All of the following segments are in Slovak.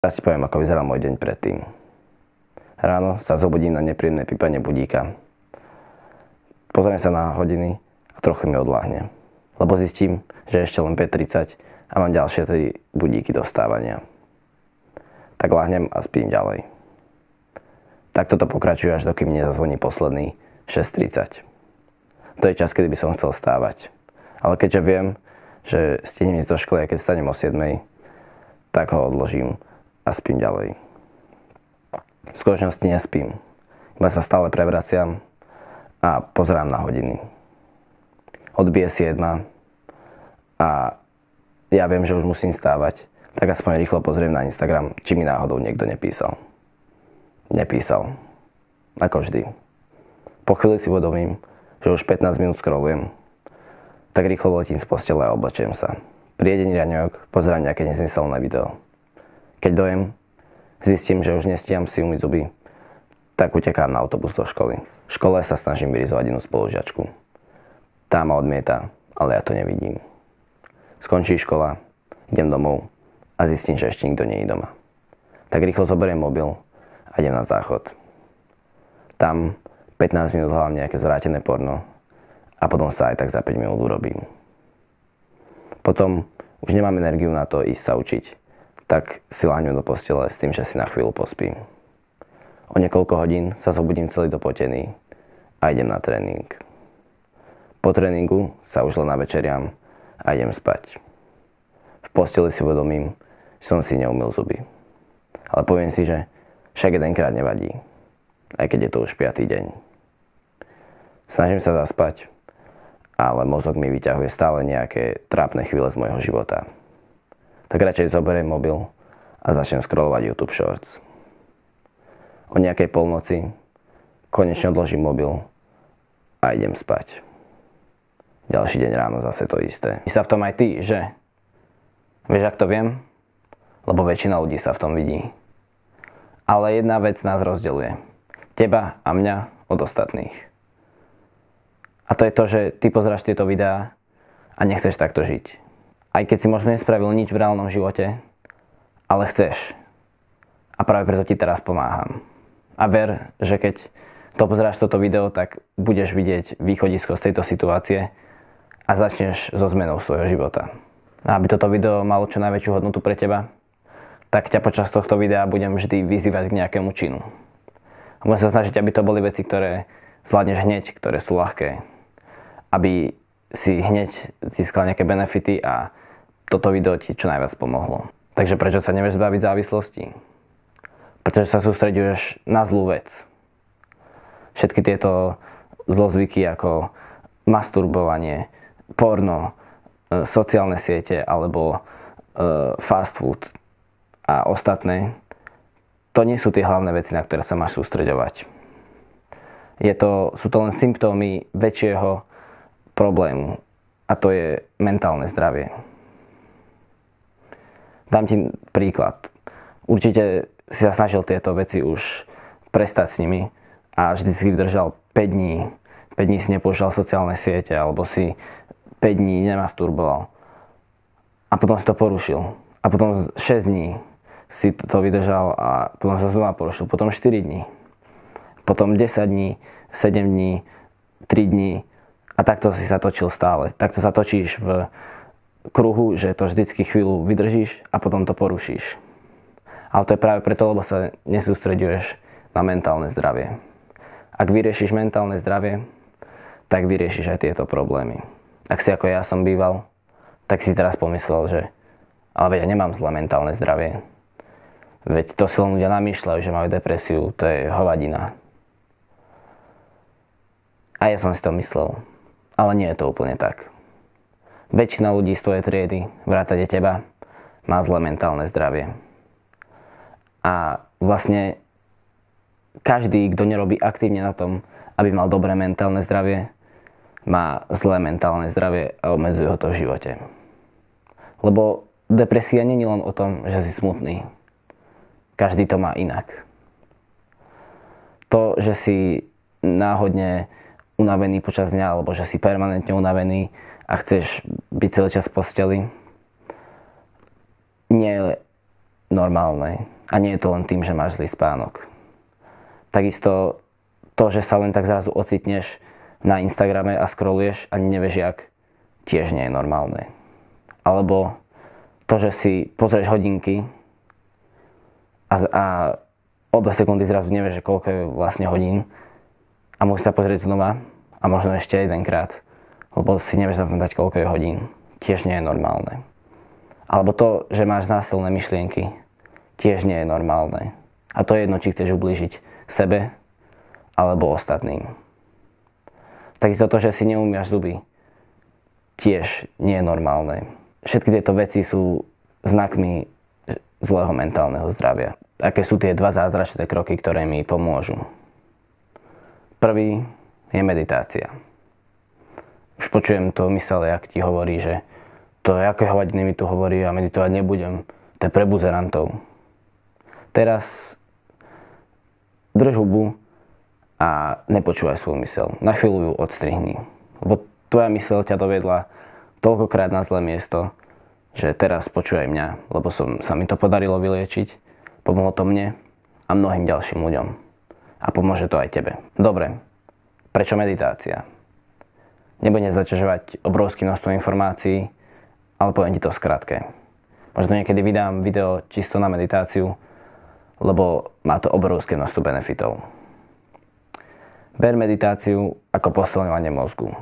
Teraz si poviem, ako vyzeral môj deň predtým. Ráno sa zobudím na nepríjemné pípanie budíka. Pozriem sa na hodiny a trochu mi odláhne. Lebo zistím, že ešte len 5:30 a mám ďalšie 3 budíky do vstávania. Tak láhnem a spím ďalej. Takto to pokračuje, až dokým nezazvoní posledný 6:30. To je čas, kedy by som chcel stávať. Ale keďže viem, že stihnem ísť do školy, a keď stanem o 7:00, tak ho odložím a spím ďalej. V skutočnosti nespím. Iba sa stále prevraciam a pozerám na hodiny. Odbije 7:00 a ja viem, že už musím stávať, tak aspoň rýchlo pozriem na Instagram, či mi náhodou niekto nepísal. Nepísal. Ako vždy. Po chvíli si uvedomím, že už 15 minút scrollujem. Tak rýchlo letím z postele a oblečiem sa. Príde raňajok, pozerám nejaké nezmyselné video. Keď dojem, zistím, že už nestíham si umyť zuby, tak utekám na autobus do školy. V škole sa snažím vyrizovať inú spolužiačku. Tá ma odmieta, ale ja to nevidím. Skončí škola, idem domov a zistím, že ešte nikto nie je doma. Tak rýchlo zoberiem mobil a idem na záchod. Tam 15 minút hľadám nejaké zvrátené porno a potom sa aj tak za 5 minút urobím. Potom už nemám energiu na to ísť sa učiť, tak si láhnem do postele s tým, že si na chvíľu pospím. O niekoľko hodín sa zobudím celý dopotený a idem na tréning. Po tréningu sa už len navečeriam a idem spať. V posteli si uvedomím, že som si neumyl zuby. Ale poviem si, že však jedenkrát nevadí, aj keď je to už 5. deň. Snažím sa zaspať, ale mozog mi vyťahuje stále nejaké trápne chvíle z môjho života. Tak radšej zoberiem mobil a začnem scrollovať YouTube Shorts. O nejakej polnoci konečne odložím mobil a idem spať. Ďalší deň ráno zase to isté. I sa v tom aj ty, že? Vieš, ak to viem? Lebo väčšina ľudí sa v tom vidí. Ale jedna vec nás rozdeľuje. Teba a mňa od ostatných. A to je to, že ty pozeráš tieto videá a nechceš takto žiť. Aj keď si možno nespravil nič v reálnom živote, ale chceš. A práve preto ti teraz pomáham. A ver, že keď pozeráš toto video, tak budeš vidieť východisko z tejto situácie a začneš so zmenou svojho života. A aby toto video malo čo najväčšiu hodnotu pre teba, tak ťa počas tohto videa budem vždy vyzývať k nejakému činu. A budem sa snažiť, aby to boli veci, ktoré zvládneš hneď, ktoré sú ľahké. Aby si hneď získal nejaké benefity a toto video ti čo najviac pomohlo. Takže prečo sa nevieš zbaviť závislosti? Pretože sa sústreďuješ na zlú vec. Všetky tieto zlozvyky ako masturbovanie, porno, sociálne siete alebo fast food a ostatné, to nie sú tie hlavné veci, na ktoré sa máš sústreďovať. Sú to len symptómy väčšieho problému a to je mentálne zdravie. Dám ti príklad. Určite si sa snažil tieto veci už prestať s nimi a vždy si vydržal 5 dní. 5 dní si nepoužíval sociálne siete alebo si 5 dní nemasturboval. A potom si to porušil. A potom 6 dní si to vydržal a potom sa znova porušil. Potom 4 dní. Potom 10 dní, 7 dní, 3 dní. A takto si sa točil stále. Takto sa točíš v kruhu, že to vždycky chvíľu vydržíš a potom to porušíš. Ale to je práve preto, lebo sa nesústreďuješ na mentálne zdravie. Ak vyriešiš mentálne zdravie, tak vyriešiš aj tieto problémy. Ak si ako ja som býval, tak si teraz pomyslel, že ale veď ja nemám zlé mentálne zdravie. Veď to si len ľudia namýšľajú, že majú depresiu, to je hovadina. A ja som si to myslel. Ale nie je to úplne tak. Väčšina ľudí z tvojej triedy, vrátane teba, má zlé mentálne zdravie. A vlastne každý, kto nerobí aktívne na tom, aby mal dobré mentálne zdravie, má zlé mentálne zdravie a obmedzuje ho to v živote. Lebo depresia nie je len o tom, že si smutný. Každý to má inak. To, že si náhodne unavený počas dňa, alebo že si permanentne unavený a chceš byť celý čas v posteli, nie je normálne. A nie je to len tým, že máš zlý spánok. Takisto to, že sa len tak zrazu ocitneš na Instagrame a scrolluješ a nevieš jak, tiež nie je normálne. Alebo to, že si pozrieš hodinky a o 2 sekundy zrazu nevieš, že koľko je vlastne hodín a musíš sa pozrieť znova a možno ešte jedenkrát, lebo si nevieš zapamätať, koľko je hodín. Tiež nie je normálne. Alebo to, že máš násilné myšlienky, tiež nie je normálne. A to je jedno, či chceš ublížiť sebe alebo ostatným. Takisto to, že si neumývaš zuby, tiež nie je normálne. Všetky tieto veci sú znakmi zlého mentálneho zdravia. Aké sú tie 2 zázračné kroky, ktoré mi pomôžu? Prvý je meditácia. Už počujem to mysle, jak ti hovorí, že to aké hovadiny mi tu hovorí a meditovať nebudem. To je pre buzerantov. Teraz drž hubu a nepočúvaj svoju myseľ. Na chvíľu ju odstrihni. Lebo tvoja myseľ ťa doviedla toľkokrát na zlé miesto, že teraz počúvaj mňa, lebo sa mi to podarilo vyliečiť. Pomohlo to mne a mnohým ďalším ľuďom. A pomôže to aj tebe. Dobre, prečo meditácia? Nebudem zaťažovať obrovské množstvo informácií, ale poviem ti to v skratke. Možno niekedy vydám video čisto na meditáciu, lebo má to obrovské množstvo benefitov. Ber meditáciu ako posilňovanie mozgu.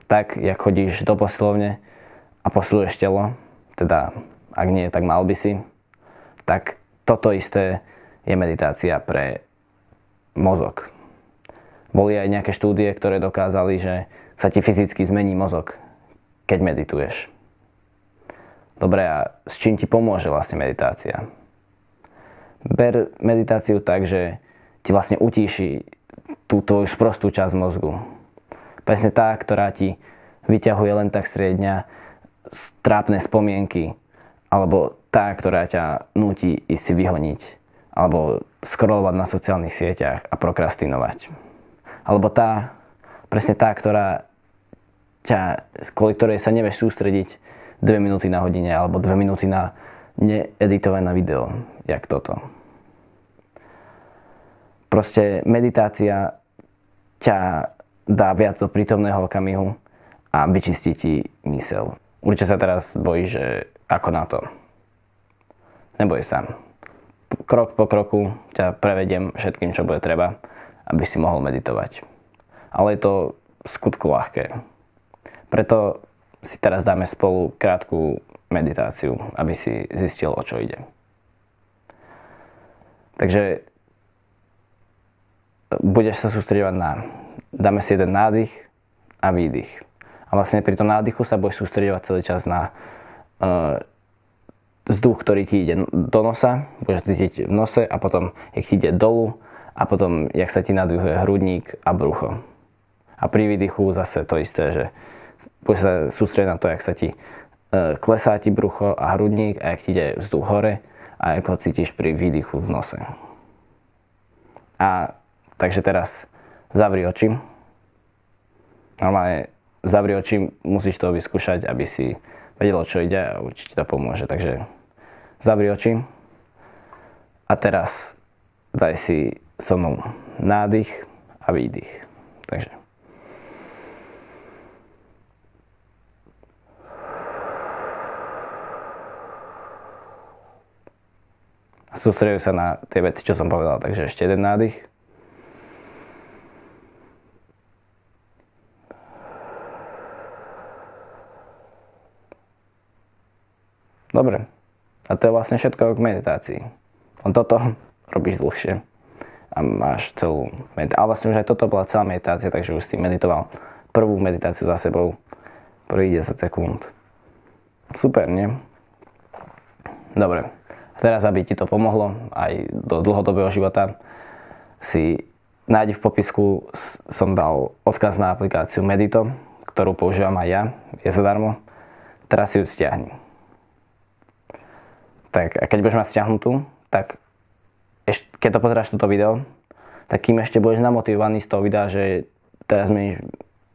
Tak, jak chodíš do posilovne a posiluješ telo, teda ak nie, tak mal by si, tak toto isté je meditácia pre mozog. Boli aj nejaké štúdie, ktoré dokázali, že sa ti fyzicky zmení mozog, keď medituješ. Dobre, a s čím ti pomôže vlastne meditácia? Ber meditáciu tak, že ti vlastne utíši tú tvoju sprostú časť mozgu. Presne tá, ktorá ti vyťahuje len tak striedňa trápne spomienky, alebo tá, ktorá ťa núti ísť si vyhoniť, alebo scrollovať na sociálnych sieťach a prokrastinovať. Alebo presne tá, kvôli ktorej sa nevieš sústrediť 2 minúty na hodine, alebo 2 minúty na needitované video, jak toto. Proste meditácia ťa dá viac do prítomného okamihu a vyčistí ti myseľ. Určite sa teraz bojíš, že ako na to. Neboj sa. Krok po kroku ťa prevediem všetkým, čo bude treba, aby si mohol meditovať. Ale je to v skutku ľahké. Preto si teraz dáme spolu krátku meditáciu, aby si zistil, o čo ide. Takže budeš sa sústredovať dáme si jeden nádych a výdych. A vlastne pri tom nádychu sa budeš sústredovať celý čas na vzduch, ktorý ti ide do nosa, budeš cítiť v nose a potom, jak ti ide dolu a potom, jak sa ti nadvihuje hrudník a brucho. A pri výdychu zase to isté, že budeš sa sústrediť na to, jak sa ti klesá ti brucho a hrudník a jak ti ide vzduch hore a ako cítiš pri výdychu v nose. A takže teraz zavri oči. Normálne zavri oči, musíš to vyskúšať, aby si vedel, čo ide a určite to pomôže. Takže zavri oči a teraz daj si so mnou nádych a výdych. Takže sústreduj sa na tie veci, čo som povedal. Takže ešte jeden nádych. Dobre. A to je vlastne všetko k meditácii. Len toto robíš dlhšie. A máš celú meditáciu. Ale vlastne už aj toto bola celá meditácia, takže už si meditoval prvú meditáciu za sebou. Prvých 10 sekúnd. Super, nie? Dobre. Teraz, aby ti to pomohlo aj do dlhodobého života, si nájdi v popisku, som dal odkaz na aplikáciu Medito, ktorú používam aj ja, je zadarmo. Teraz si ju stiahni. Tak a keď budeš mať stiahnutú, tak keď to pozeráš toto video, tak kým ešte budeš namotivovaný z toho videa, že teraz zmeníš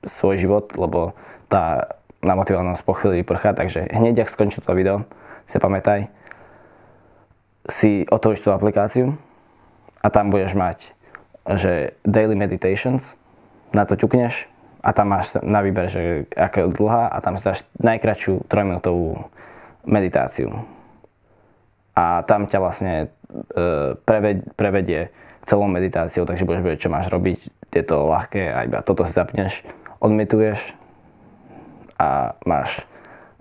svoj život, lebo tá namotivovanosť po chvíli vyprchá, takže hneď, ak skončí toto video, si pamätaj, si otvoríš tú aplikáciu a tam budeš mať, že Daily Meditations, na to ťukneš a tam máš na výber, že aká je dlhá a tam si dáš najkratšiu 3-minútovú meditáciu. A tam ťa vlastne prevedie celou meditáciou, takže budeš vedieť, čo máš robiť. Je to ľahké a iba toto si zapneš, odmetuješ a máš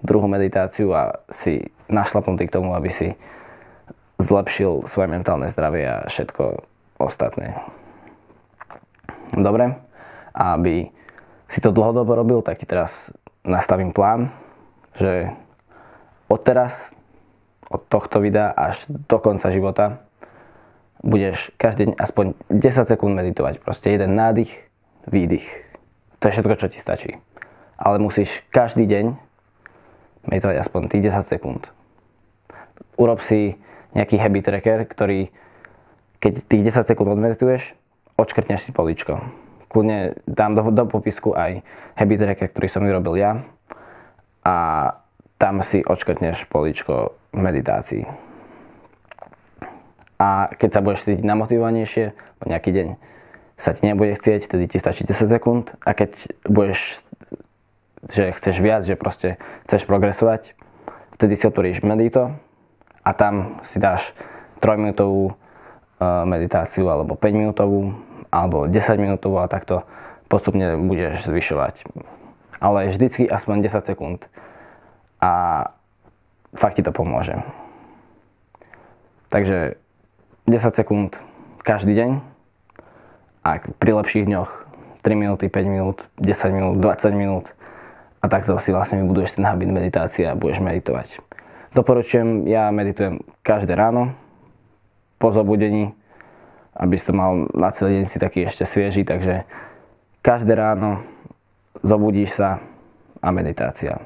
druhú meditáciu a si našlapnutý k tomu, aby si zlepšil svoje mentálne zdravie a všetko ostatné. Dobre? A aby si to dlhodobo robil, tak ti teraz nastavím plán, že odteraz, od tohto videa až do konca života budeš každý deň aspoň 10 sekúnd meditovať. Proste jeden nádych, výdych. To je všetko, čo ti stačí. Ale musíš každý deň meditovať aspoň tých 10 sekúnd. Urob si nejaký habit tracker, ktorý, keď tých 10 sekúnd odmedituješ, odškrtneš si políčko. Kľudne dám do popisku aj habit tracker, ktorý som vyrobil ja a tam si odškrtneš políčko meditácií. A keď sa budeš cítiť namotivovanejšie, po nejaký deň sa ti nebude chcieť, vtedy ti stačí 10 sekúnd a keď budeš, že chceš viac, že proste chceš progresovať, vtedy si otvoríš Medito a tam si dáš 3-minútovú meditáciu alebo 5-minútovú alebo 10-minútovú a takto postupne budeš zvyšovať. Ale vždycky aspoň 10 sekúnd a fakt ti to pomôže. Takže 10 sekúnd každý deň a pri lepších dňoch 3 minúty, 5 minút, 10 minút, 20 minút a takto si vlastne vybuduješ ten habit meditácie a budeš meditovať. Doporučujem, ja meditujem každé ráno po zobudení, aby si to mal na celý deň si taký ešte svieži, takže každé ráno zobudíš sa a meditácia.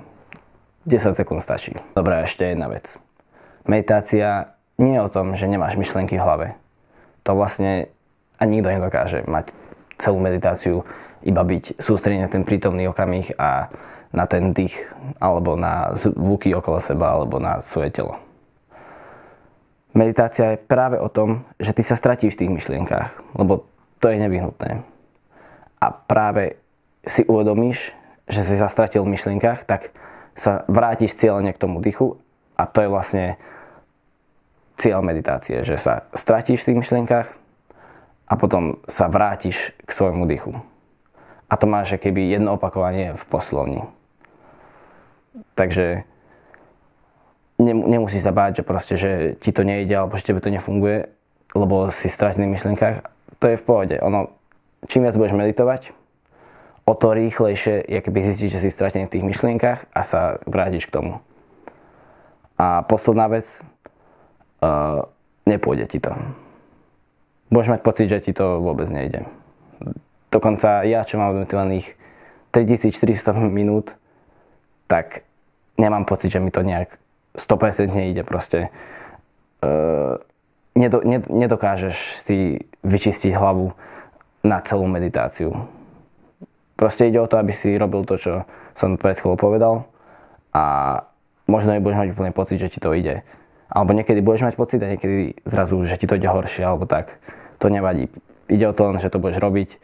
10 sekúnd stačí. Dobre, ešte jedna vec. Meditácia nie je o tom, že nemáš myšlienky v hlave. To vlastne ani nikto nedokáže mať celú meditáciu, iba byť sústredený na ten prítomný okamih a na ten dých, alebo na zvuky okolo seba, alebo na svoje telo. Meditácia je práve o tom, že ty sa stratíš v tých myšlienkách, lebo to je nevyhnutné. A práve si uvedomíš, že si sa stratil v myšlienkách, tak sa vrátiš cieľene k tomu dýchu a to je vlastne cieľ meditácie, že sa stratíš v tých myšlienkách a potom sa vrátiš k svojmu dýchu. A to máš keby jedno opakovanie v poslovni. Takže nemusíš sa báť, že proste, že ti to nejde alebo že tebe to nefunguje, lebo si stratený v myšlienkách. To je v pohode. Čím viac budeš meditovať, o to rýchlejšie je, keby zistíš, že si stratený v tých myšlienkách a sa vrátiš k tomu. A posledná vec, nepôjde ti to. Budeš mať pocit, že ti to vôbec nejde. Dokonca ja, čo mám odmetovaných 3400 minút, tak nemám pocit, že mi to nejak 100% ide. Proste nedokážeš si vyčistiť hlavu na celú meditáciu. Proste ide o to, aby si robil to, čo som pred chvíľou povedal a možno nebudeš mať úplne pocit, že ti to ide. Alebo niekedy budeš mať pocit a niekedy zrazu, že ti to ide horšie, alebo tak. To nevadí. Ide o to len, že to budeš robiť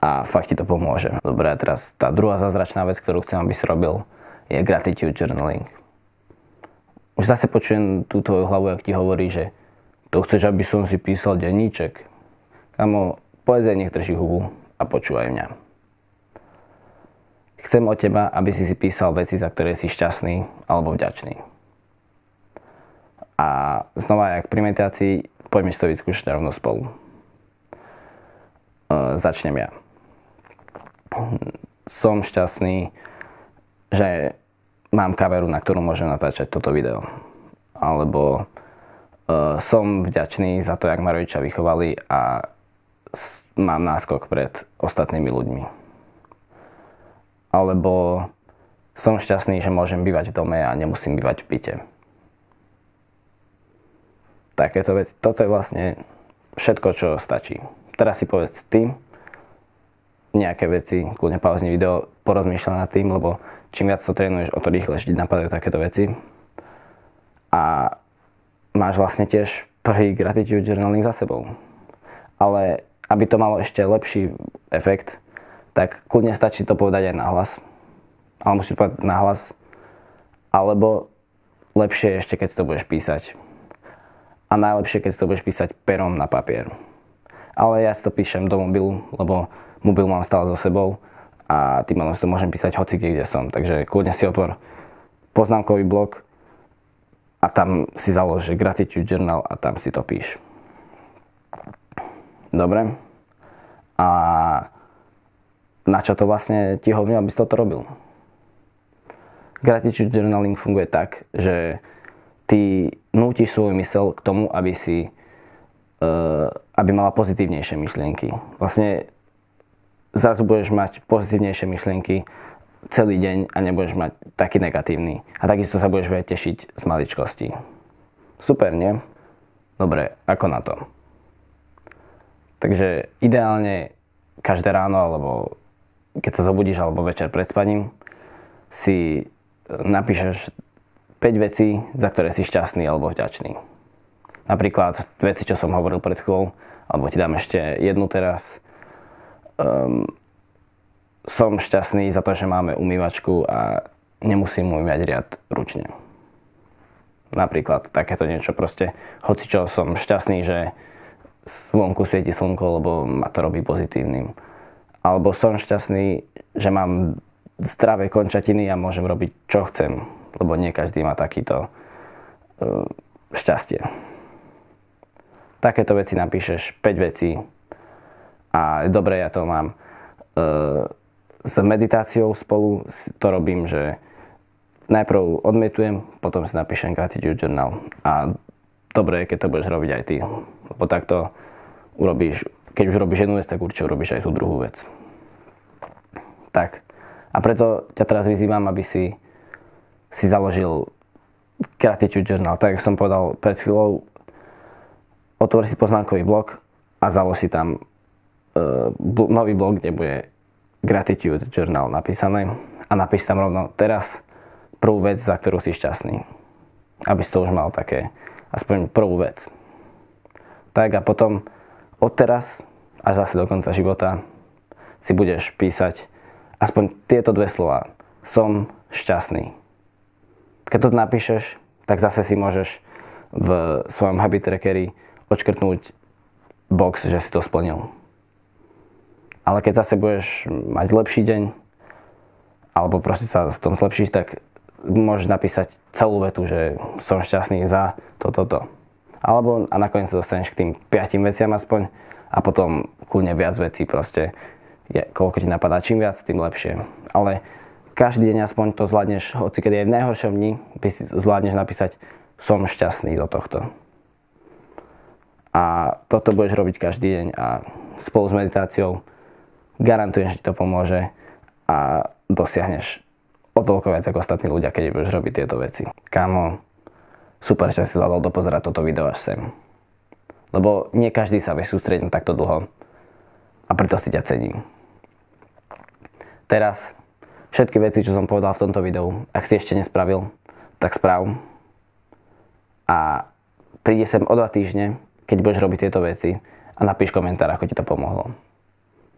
a fakt ti to pomôže. Dobre, a teraz tá druhá zázračná vec, ktorú chcem, aby si robil, je gratitude journaling. Už zase počujem tú tvoju hlavu, jak ti hovorí, že to chceš, aby som si písal denníček. Kamo, povedz aj, nech drží hubu a počúvaj mňa. Chcem od teba, aby si písal veci, za ktoré si šťastný alebo vďačný. A znova, jak pri meditácii, poďme si to vyskúšať rovno spolu. Začnem ja. Som šťastný, že mám kameru, na ktorú môžem natáčať toto video. Alebo som vďačný za to, jak ma rodičia vychovali a mám náskok pred ostatnými ľuďmi. Alebo som šťastný, že môžem bývať v dome a nemusím bývať v byte. Takéto veci. Toto je vlastne všetko, čo stačí. Teraz si povedz ty nejaké veci, kľudne pauzni video, porozmýšľaj nad tým, lebo čím viac to trénuješ, o to rýchlejšie ti napadajú takéto veci. A máš vlastne tiež prvý gratitude journaling za sebou. Ale aby to malo ešte lepší efekt, tak kľudne stačí to povedať aj nahlas. Ale musíš povedať nahlas. Alebo lepšie ešte, keď si to budeš písať. A najlepšie, keď si to budeš písať perom na papier. Ale ja si to píšem do mobilu, lebo mobil mám stále so sebou a tým si to môžem písať hocikde, kde som. Takže kľudne si otvor poznámkový blok a tam si založ gratitude journal a tam si to píš. Dobre. A na čo to vlastne ti hovorím, aby si toto robil? Gratitude journaling funguje tak, že ty nútiš svoju myseľ k tomu, aby mala pozitívnejšie myšlienky. Vlastne zrazu budeš mať pozitívnejšie myšlienky celý deň a nebudeš mať taký negatívny. A takisto sa budeš vedieť tešiť z maličkostí. Super, nie? Dobre, ako na to? Takže ideálne každé ráno, alebo keď sa zobudíš, alebo večer pred spaním, si napíšeš 5 vecí, za ktoré si šťastný alebo vďačný. Napríklad veci, čo som hovoril pred chvíľou, alebo ti dám ešte jednu teraz. Som šťastný za to, že máme umývačku a nemusím umývať riad ručne. Napríklad takéto niečo proste. Hocičo som šťastný, že vonku svieti slnko, lebo ma to robí pozitívnym. Alebo som šťastný, že mám zdravé končatiny a môžem robiť čo chcem, lebo nie každý má takýto šťastie. Takéto veci napíšeš, 5 vecí a dobre, ja to mám s meditáciou spolu, to robím, že najprv odmetujem, potom si napíšem gratitude journal a dobre je, keď to budeš robiť aj ty, lebo takto urobíš, keď už robíš jednu vec, tak určite urobíš aj tú druhú vec. Tak. A preto ťa teraz vyzývam, aby si založil gratitude journal. Tak, ako som povedal pred chvíľou, otvor si poznámkový blok a založ si tam nový blok, kde bude gratitude journal napísané a napíš tam rovno teraz prvú vec, za ktorú si šťastný. Aby si to už mal také, aspoň prvú vec. Tak a potom odteraz až zase do konca života si budeš písať aspoň tieto dve slova. Som šťastný. Keď to napíšeš, tak zase si môžeš v svojom habit trackeri odškrtnúť box, že si to splnil. Ale keď zase budeš mať lepší deň, alebo proste sa v tom zlepšíš, tak môžeš napísať celú vetu, že som šťastný za toto. Alebo a nakoniec sa dostaneš k tým 5 veciam aspoň a potom kľudne viac vecí proste. Koľko ti napadá, čím viac, tým lepšie. Ale každý deň aspoň to zvládneš, hoci keď je v najhoršom dni, zvládneš napísať som šťastný do tohto. A toto budeš robiť každý deň a spolu s meditáciou garantujem, že ti to pomôže a dosiahneš o toľko viac ako ostatní ľudia, keď budeš robiť tieto veci. Kámo, super, že si zvládol dopozerať toto video až sem. Lebo nie každý sa vie sústrediť na takto dlho a preto si ťa cením. Teraz všetky veci, čo som povedal v tomto videu, ak si ešte nespravil, tak sprav. A príde sem o 2 týždne, keď budeš robiť tieto veci a napíš komentár, ako ti to pomohlo.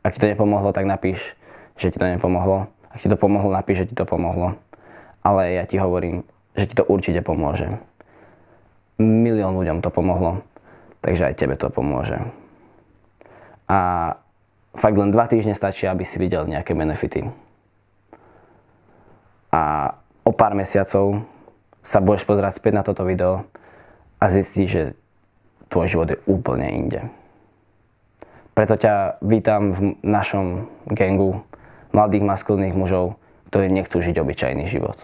Ak ti to nepomohlo, tak napíš, že ti to nepomohlo. Ak ti to pomohlo, napíš, že ti to pomohlo. Ale ja ti hovorím, že ti to určite pomôže. Milión ľuďom to pomohlo, takže aj tebe to pomôže. A fakt len 2 týždne stačí, aby si videl nejaké benefity. A o pár mesiacov sa budeš pozerať späť na toto video a zistíš, že tvoj život je úplne inde. Preto ťa vítam v našom gangu mladých maskulných mužov, ktorí nechcú žiť obyčajný život.